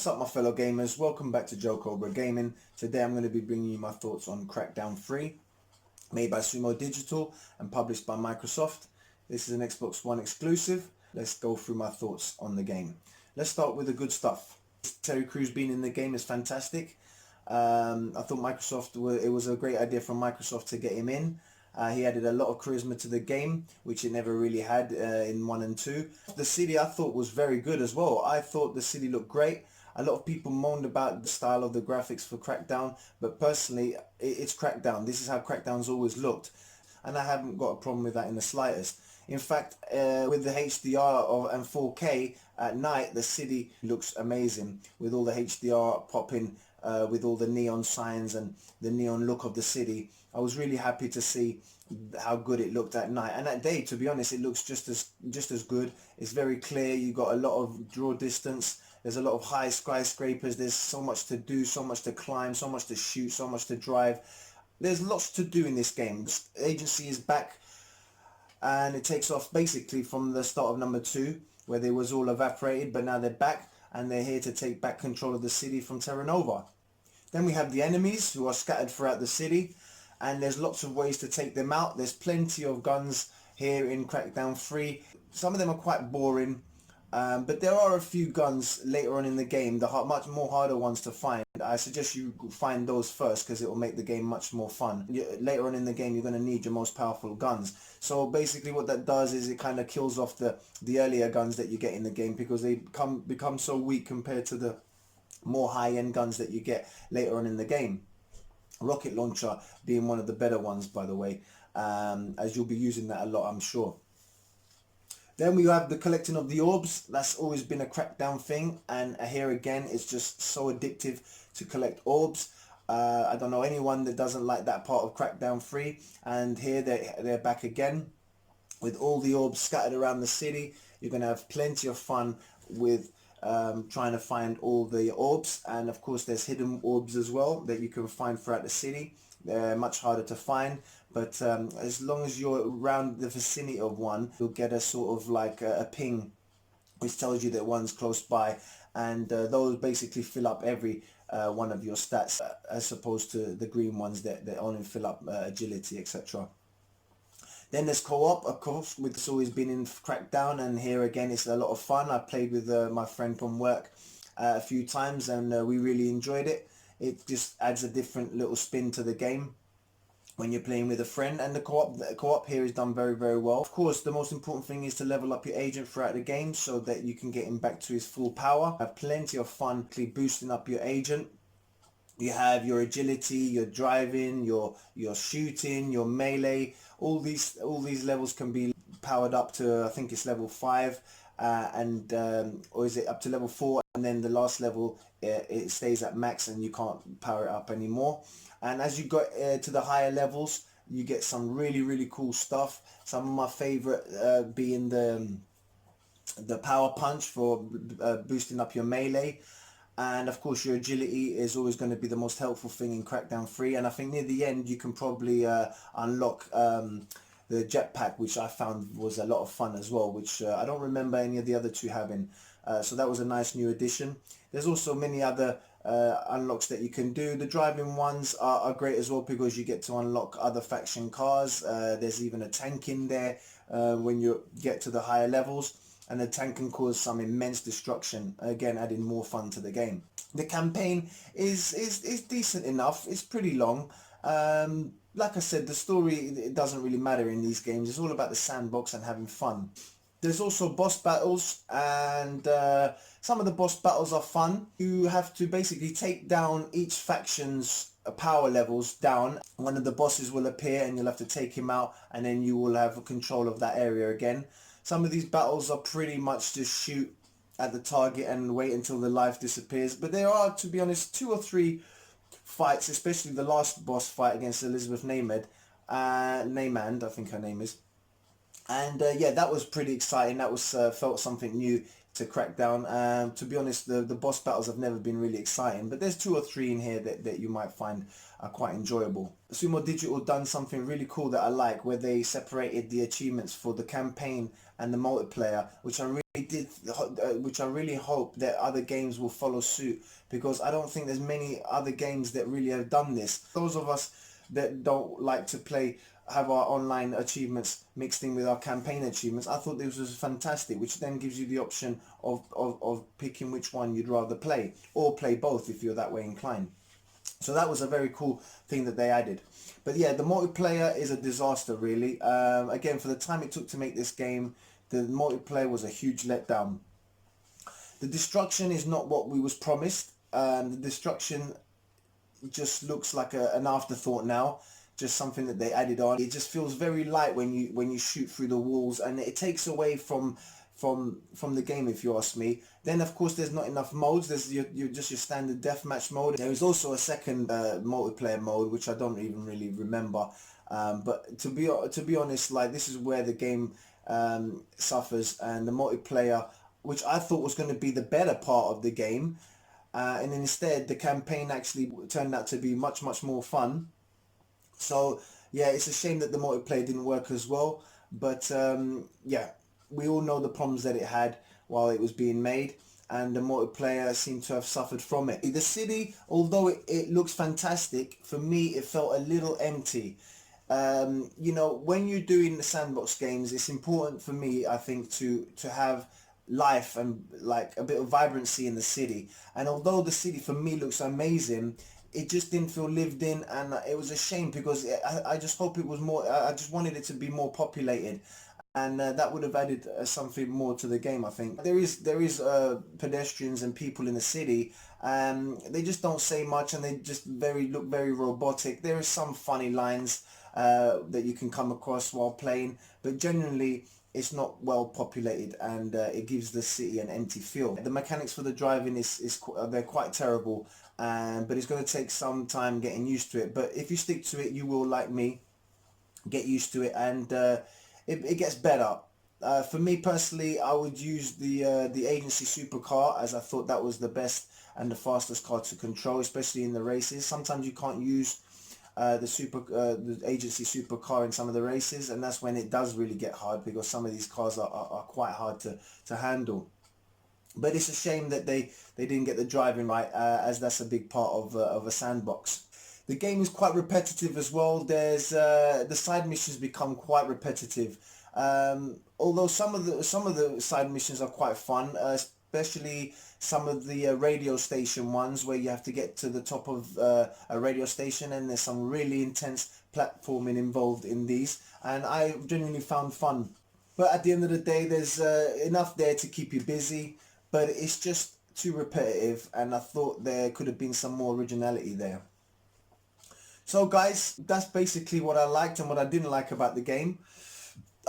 What's up, my fellow gamers? Welcome back to Joe Cobra Gaming. Today I'm going to be bringing you my thoughts on Crackdown 3, made by Sumo Digital and published by Microsoft. This is an Xbox One exclusive. Let's go through my thoughts on the game. Let's start with the good stuff. Terry Crews being in the game is fantastic. I thought it was a great idea from Microsoft to get him in. He added a lot of charisma to the game, which it never really had in 1 and 2. The city I thought was very good as well. I thought the city looked great. A lot of people moaned about the style of the graphics for Crackdown, but personally, it's Crackdown. This is how Crackdown's always looked, and I haven't got a problem with that in the slightest. In fact, with the HDR and 4K at night, the city looks amazing with all the HDR popping, with all the neon signs and the neon look of the city. I was really happy to see how good it looked at night, and at day, to be honest, it looks just as good. It's very clear. You got a lot of draw distance. There's a lot of high skyscrapers. There's so much to do, so much to climb, so much to shoot, so much to drive. There's lots to do in this game. The agency is back, and it takes off basically from the start of number 2, where they was all evaporated, but now they're back and they're here to take back control of the city from Terra. Then we have the enemies who are scattered throughout the city, and there's lots of ways to take them out. There's plenty of guns here in Crackdown 3. Some of them are quite boring, but there are a few guns later on in the game, the much more harder ones to find. I suggest you find those first because it will make the game much more fun. Later on in the game, you're going to need your most powerful guns. So basically what that does is it kind of kills off the earlier guns that you get in the game, because they become so weak compared to the more high-end guns that you get later on in the game. Rocket launcher being one of the better ones, by the way, as you'll be using that a lot, I'm sure. Then we have the collecting of the orbs. That's always been a Crackdown thing, and here again it's just so addictive to collect orbs. I don't know anyone that doesn't like that part of Crackdown 3, and here they're back again with all the orbs scattered around the city. You're going to have plenty of fun with trying to find all the orbs, and of course there's hidden orbs as well that you can find throughout the city. They're much harder to find, but as long as you're around the vicinity of one, you'll get a sort of like a ping which tells you that one's close by, and those basically fill up every one of your stats, as opposed to the green ones that only fill up agility, etc. Then there's co-op, of course, which has always been in Crackdown, and here again it's a lot of fun. I played with my friend from work a few times, and we really enjoyed it. It just adds a different little spin to the game when you're playing with a friend, and the co-op here is done very, very well. Of course, the most important thing is to level up your agent throughout the game so that you can get him back to his full power. Have plenty of fun boosting up your agent. You have your agility, your driving, your shooting, your melee. All these levels can be powered up to, I think it's level 5, or is it up to level 4, and then the last level it stays at max and you can't power it up anymore. And as you go to the higher levels, you get some really, really cool stuff. Some of my favorite being the power punch for boosting up your melee. And of course your agility is always going to be the most helpful thing in Crackdown 3, and I think near the end you can probably unlock the jetpack, which I found was a lot of fun as well, which I don't remember any of the other two having. So that was a nice new addition. There's also many other unlocks that you can do. The driving ones are great as well, because you get to unlock other faction cars. There's even a tank in there when you get to the higher levels, and the tank can cause some immense destruction, again adding more fun to the game. The campaign is decent enough. It's pretty long. Like I said, the story, it doesn't really matter in these games. It's all about the sandbox and having fun. There's also boss battles, and some of the boss battles are fun. You have to basically take down each faction's power levels down. One of the bosses will appear and you'll have to take him out, and then you will have control of that area again. Some of these battles are pretty much just shoot at the target and wait until the life disappears. But there are, to be honest, 2 or 3 fights, especially the last boss fight against Elizabeth Namand, I think her name is. And yeah, that was pretty exciting. That was felt something new to Crackdown. To be honest, the boss battles have never been really exciting, but there's 2 or 3 in here that you might find are quite enjoyable. Sumo Digital done something really cool that I like, where they separated the achievements for the campaign and the multiplayer, which I really hope that other games will follow suit, because I don't think there's many other games that really have done this. Those of us that don't like to play have our online achievements mixed in with our campaign achievements, I thought this was fantastic, which then gives you the option of picking which one you'd rather play, or play both if you're that way inclined. So that was a very cool thing that they added. But yeah, the multiplayer is a disaster really. Again, for the time it took to make this game, the multiplayer was a huge letdown. The destruction is not what we was promised. The destruction just looks like an afterthought now, just something that they added on. It just feels very light when you shoot through the walls, and it takes away from the game, if you ask me. Then of course there's not enough modes. There's just your standard deathmatch mode. There is also a second multiplayer mode which I don't even really remember, but to be honest, like, this is where the game suffers. And the multiplayer, which I thought was going to be the better part of the game, and instead the campaign actually turned out to be much more fun. So yeah, it's a shame that the multiplayer didn't work as well, but yeah, we all know the problems that it had while it was being made, and the multiplayer seemed to have suffered from it. The city, although it looks fantastic, for me it felt a little empty. You know, when you're doing the sandbox games, it's important for me, I think, to have life and like a bit of vibrancy in the city. And although the city for me looks amazing, it just didn't feel lived in, and it was a shame, because I just hope it was more. I just wanted it to be more populated, and that would have added something more to the game. I think there is pedestrians and people in the city, and they just don't say much, and they just look very robotic. There are some funny lines that you can come across while playing, but generally it's not well populated, and it gives the city an empty feel. The mechanics for the driving they're quite terrible, but it's going to take some time getting used to it. But if you stick to it, you will, like me, get used to it, and it gets better. For me personally, I would use the agency supercar, as I thought that was the best and the fastest car to control, especially in the races. Sometimes you can't use the agency supercar in some of the races, and that's when it does really get hard, because some of these cars are quite hard to handle. But it's a shame that they didn't get the driving right, as that's a big part of a sandbox. The game is quite repetitive as well. There's the side missions become quite repetitive, although some of the side missions are quite fun, especially some of the radio station ones, where you have to get to the top of a radio station, and there's some really intense platforming involved in these, and I genuinely found fun. But at the end of the day, there's enough there to keep you busy, but it's just too repetitive, and I thought there could have been some more originality there. So guys, that's basically what I liked and what I didn't like about the game.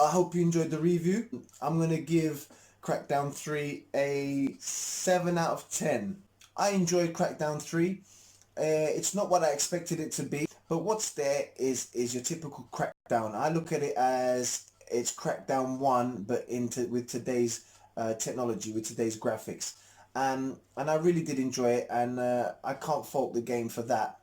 I hope you enjoyed the review. I'm going to give Crackdown 3 a 7 out of 10. I enjoyed Crackdown 3. It's not what I expected it to be, but what's there is your typical Crackdown. I look at it as it's Crackdown 1, but with today's technology, with today's graphics. And I really did enjoy it, and I can't fault the game for that.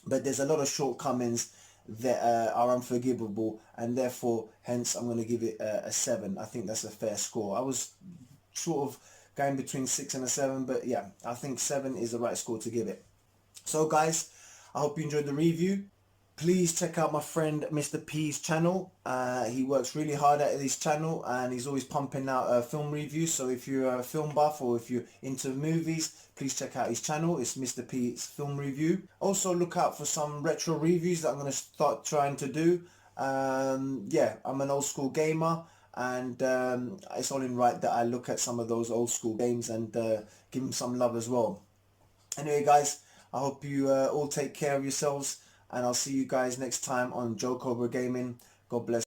But there's a lot of shortcomings that are unforgivable, and therefore, hence, I'm going to give it a 7. I think that's a fair score. I was sort of going between 6 and a 7, but yeah, I think 7 is the right score to give it. So guys, I hope you enjoyed the review. Please check out my friend Mr. P's channel. He works really hard at his channel, and he's always pumping out film reviews. So if you're a film buff, or if you're into movies, please check out his channel. It's Mr. P's Film Review. Also look out for some retro reviews that I'm going to start trying to do. Yeah, I'm an old school gamer, and it's only right that I look at some of those old school games and give them some love as well. Anyway guys, I hope you all take care of yourselves, and I'll see you guys next time on Joe Cobra Gaming. God bless.